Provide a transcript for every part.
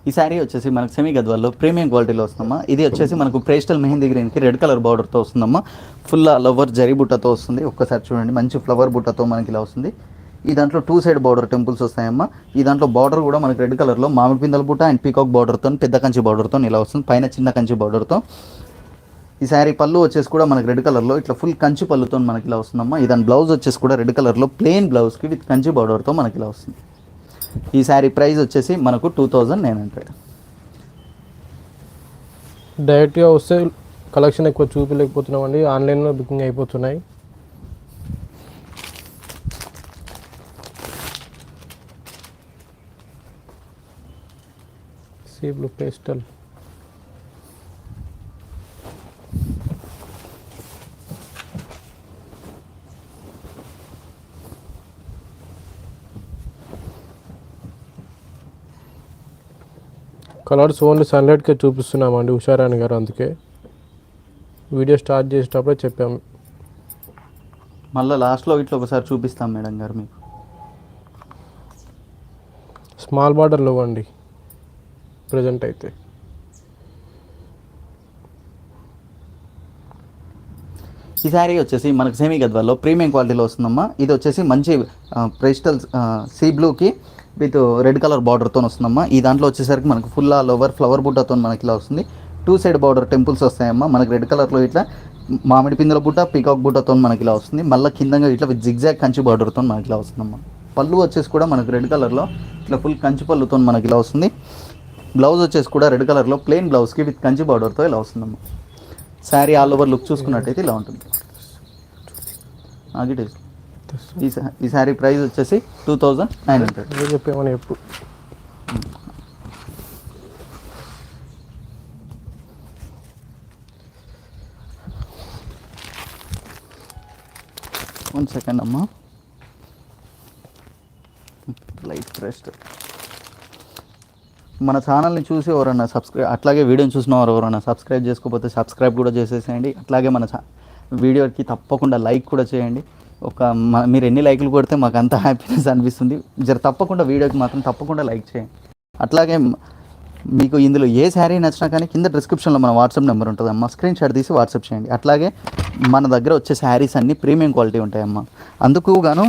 ఈ శారీ వచ్చేసి మనకు సెమీ గద్వాల్లో ప్రీమియం క్వాలిటీలో వస్తుందమ్మా. ఇది వచ్చేసి మనకు పేస్టల్ మెహందీ గ్రీన్కి రెడ్ కలర్ బార్డర్తో వస్తుందమ్మా. ఫుల్ ఆల్ ఓవర్ జరీ బుట్టతో వస్తుంది. ఒక్కసారి చూడండి, మంచి ఫ్లవర్ బుట్టతో మనకి ఇలా వస్తుంది. ఈ దాంట్లో 2 సైడ్ బార్డర్ టెంపుల్స్ వస్తాయమ్మా. ఈ దాంట్లో బార్డర్ కూడా మనకి రెడ్ కలర్లో మామిడి పిందల బుట్ట అండ్ పీకాక్ బార్డర్తో, పెద్ద కంచి బార్డర్తో ఇలా వస్తుంది. పైన చిన్న కంచి బార్డర్తో. ఈ శారీ పళ్ళు వచ్చేసి కూడా మనకి రెడ్ కలర్లో ఇట్లా ఫుల్ కంచి పళ్ళుతో మనకి ఇలా వస్తుందమ్మా. ఈ దాని బ్లౌజ్ వచ్చేసి కూడా రెడ్ కలర్లో ప్లెయిన్ బ్లౌజ్కి విత్ కంచి బార్డర్తో మనకి ఇలా వస్తుంది. ఈ శారీ ప్రైస్ వచ్చేసి మనకు 2900. డైరెక్ట్గా వస్తే కలెక్షన్ ఎక్కువ చూపించలేకపోతున్నామండి, ఆన్లైన్లో బుకింగ్ అయిపోతున్నాయి. Sea blue pastel, colours only సన్లైట్కే చూపిస్తున్నామండి ఉషారాణి గారు, అందుకే వీడియో స్టార్ట్ చేసేటప్పుడే చెప్పాము. మళ్ళీ లాస్ట్లో ఇట్లా ఒకసారి చూపిస్తాం మేడం గారు మీకు. స్మాల్ బార్డర్లో ఇవ్వండి ప్రజెంట్ అయితే. ఈ శారీ వచ్చేసి మనకు సెమీ గద్వాల్లో ప్రీమియం క్వాలిటీలో వస్తుందమ్మా. ఇది వచ్చేసి మంచి పేస్టల్ సీ బ్లూకి విత్ రెడ్ కలర్ బార్డర్తో వస్తుందమ్మా. ఈ దాంట్లో వచ్చేసరికి మనకు ఫుల్ ఆల్ ఓవర్ ఫ్లవర్ బుట్టతో మనకి ఇలా వస్తుంది. 2 సైడ్ బార్డర్ టెంపుల్స్ వస్తాయమ్మా. మనకి రెడ్ కలర్లో ఇట్లా మామిడి పిందెల బుట్ట పీకాక్ బుట్టతో మనకి ఇలా వస్తుంది. మళ్ళీ కిందంగా ఇట్లా విత్ జిగ్జాగ్ కంచి బార్డర్తో మనకి ఇలా వస్తుందమ్మా. పళ్ళు వచ్చేసి కూడా మనకు రెడ్ కలర్లో ఇట్లా ఫుల్ కంచి పళ్ళుతో మనకి ఇలా వస్తుంది. బ్లౌజ్ వచ్చేసి కూడా రెడ్ కలర్లో ప్లెయిన్ బ్లౌజ్కి విత్ కంచి బార్డర్తో ఇలా వస్తుందమ్మా. శారీ ఆల్ ఓవర్ లుక్ చూసుకున్నట్టయితే ఇలా ఉంటుంది. ఈ శారీ ప్రైస్ వచ్చేసి 2900. చెప్పామని ఎప్పుడు 1 సెకండ్ అమ్మా. లైట్ ప్రెస్ట్. మన ఛానల్ని చూసి ఎవరైనా అట్లాగే వీడియోని చూసిన వారు ఎవరైనా సబ్స్క్రైబ్ చేసుకోకపోతే సబ్స్క్రైబ్ కూడా చేసేసేయండి. అట్లాగే మన వీడియోకి తప్పకుండా లైక్ కూడా చేయండి. మీరు ఎన్ని లైకులు కొడితే మాకు అంత హ్యాపీనెస్ అనిపిస్తుంది. తప్పకుండా వీడియోకి మాత్రం తప్పకుండా లైక్ చేయండి. అట్లాగే మీకు ఇందులో ఏ శారీ నచ్చినా కానీ కింద డిస్క్రిప్షన్లో మన వాట్సాప్ నెంబర్ ఉంటుంది అమ్మ, స్క్రీన్ షాట్ తీసి వాట్సాప్ చేయండి. అట్లాగే మన దగ్గర వచ్చే శారీస్ అన్నీ ప్రీమియం క్వాలిటీ ఉంటాయమ్మా. అందుకు గాను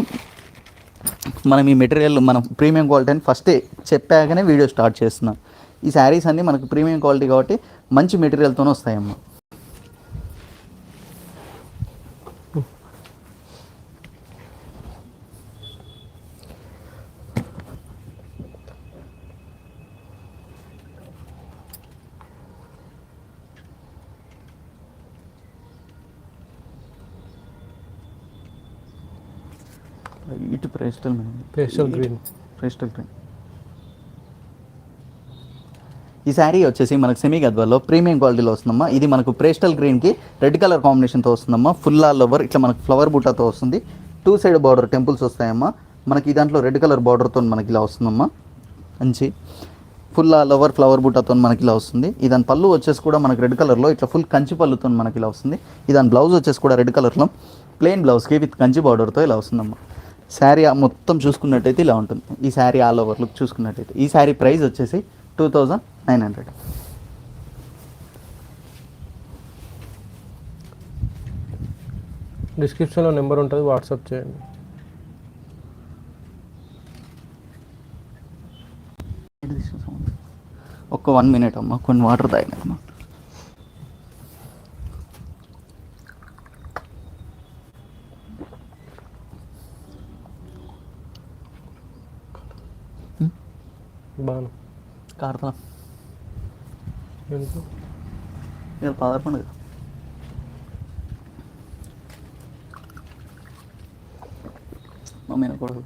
మనం ఈ మెటీరియల్ మనం ప్రీమియం క్వాలిటీ అని ఫస్టే చెప్పాకనే వీడియో స్టార్ట్ చేస్తున్నాం. ఈ శారీస్ అన్నీ మనకు ప్రీమియం క్వాలిటీ కాబట్టి మంచి మెటీరియల్తోనే వస్తాయమ్మా. ఇటు పేస్టల్ గ్రీన్. ఈ శారీ వచ్చేసి మనకు సెమీ గద్వాల్లో ప్రీమియం క్వాలిటీలో వస్తుందమ్మా. ఇది మనకు పేస్టల్ గ్రీన్కి రెడ్ కలర్ కాంబినేషన్తో వస్తుందమ్మా. ఫుల్ ఆల్ ఓవర్ ఇట్లా మనకు ఫ్లవర్ బుట్టాతో వస్తుంది. 2 సైడ్ బార్డర్ టెంపుల్స్ వస్తాయమ్మా. మనకి దాంట్లో రెడ్ కలర్ బార్డర్తో మనకి ఇలా వస్తుందమ్మా. మంచి ఫుల్ ఆల్ ఓవర్ ఫ్లవర్ బుట్టాతో మనకి ఇలా వస్తుంది. దాని పళ్ళు వచ్చేసి కూడా మనకి రెడ్ కలర్లో ఇట్లా ఫుల్ కంచి పళ్ళుతో మనకి ఇలా వస్తుంది. దాని బ్లౌజ్ వచ్చేసి కూడా రెడ్ కలర్లో ప్లెయిన్ బ్లౌజ్కి విత్ కంచి బార్డర్తో ఇలా వస్తుందమ్మా. శారీ మొత్తం చూసుకున్నట్టయితే ఇలా ఉంటుంది. ఈ శారీ ఆల్ ఓవర్ లుక్ చూసుకున్నట్టయితే ఈ శారీ ప్రైస్ వచ్చేసి 2900. డిస్క్రిప్షన్లో నెంబర్ ఉంటుంది, వాట్సాప్ చేయండి. ఒక్క 1 మినిట్ అమ్మా, కొన్ని వాటర్ తాగినమ్మా. బాగా కారుతా ఎందుకు మీరు పదర్ పండుగ మా మేనకోడలు